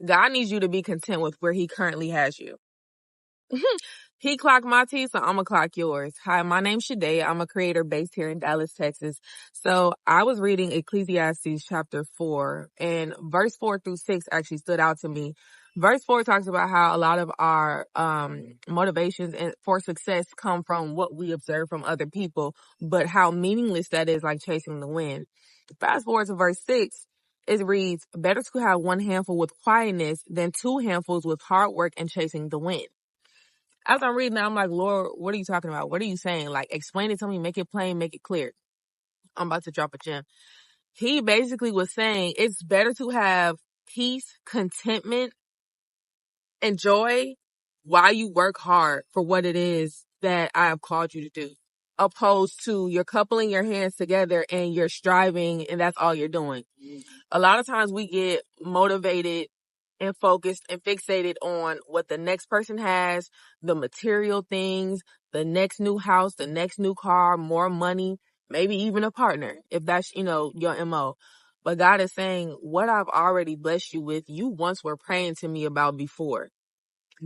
God needs you to be content with where he currently has you. He clocked my T, so I'm gonna clock yours. Hi, my name's Shadea. I'm a creator based here in Dallas, Texas. So I was reading Ecclesiastes chapter 4, and verse 4 through 6 actually stood out to me. Verse 4 talks about how a lot of our motivations for success come from what we observe from other people, but how meaningless that is, like chasing the wind. Fast forward to verse 6. It reads, better to have one handful with quietness than two handfuls with hard work and chasing the wind. As I'm reading that, I'm like, Lord, what are you talking about? What are you saying? Like, explain it to me, make it plain, make it clear. I'm about to drop a gem. He basically was saying it's better to have peace, contentment, and joy while you work hard for what it is that I have called you to do, opposed to you're coupling your hands together and you're striving and that's all you're doing. A lot of times we get motivated and focused and fixated on what the next person has, the material things, the next new house, the next new car, more money, maybe even a partner, if that's, your MO. But God is saying, what I've already blessed you with, you once were praying to me about before.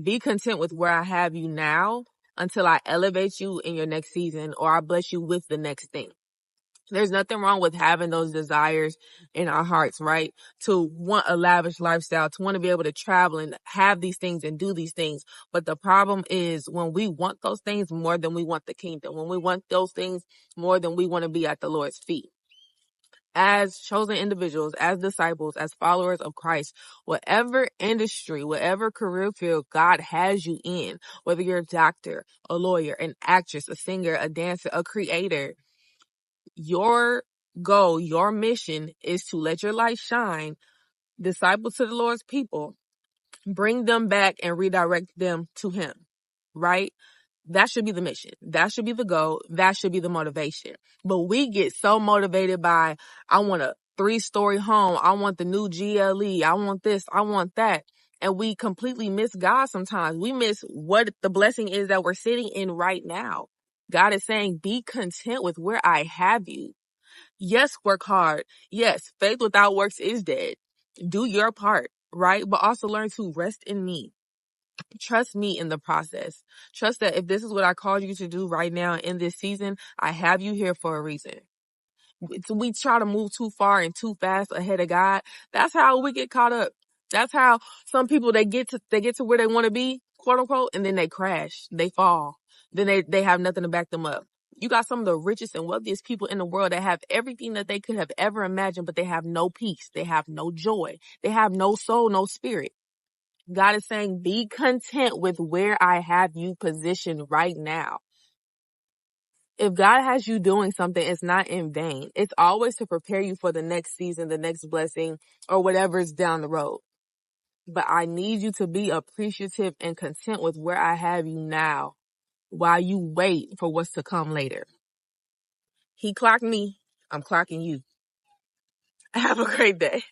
Be content with where I have you now until I elevate you in your next season or I bless you with the next thing. There's nothing wrong with having those desires in our hearts, right? To want a lavish lifestyle, to want to be able to travel and have these things and do these things. But the problem is when we want those things more than we want the kingdom, when we want those things more than we want to be at the Lord's feet. As chosen individuals, as disciples, as followers of Christ, whatever industry, whatever career field God has you in, whether you're a doctor, a lawyer, an actress, a singer, a dancer, a creator, your goal, your mission is to let your light shine, disciple to the Lord's people, bring them back and redirect them to him, right? That should be the mission. That should be the goal. That should be the motivation. But we get so motivated by, I want a 3-story home. I want the new GLE. I want this. I want that. And we completely miss God sometimes. We miss what the blessing is that we're sitting in right now. God is saying, be content with where I have you. Yes, work hard. Yes, faith without works is dead. Do your part, right? But also learn to rest in me. Trust me in the process. Trust that if this is what I called you to do right now in this season, I have you here for a reason. We try to move too far and too fast ahead of God. That's how we get caught up. That's how some people, they get to where they want to be, quote unquote, and then they crash. They fall. Then they have nothing to back them up. You got some of the richest and wealthiest people in the world that have everything that they could have ever imagined, but they have no peace. They have no joy. They have no soul, no spirit. God is saying, be content with where I have you positioned right now. If God has you doing something, it's not in vain. It's always to prepare you for the next season, the next blessing, or whatever's down the road. But I need you to be appreciative and content with where I have you now while you wait for what's to come later. He clocked me. I'm clocking you. Have a great day.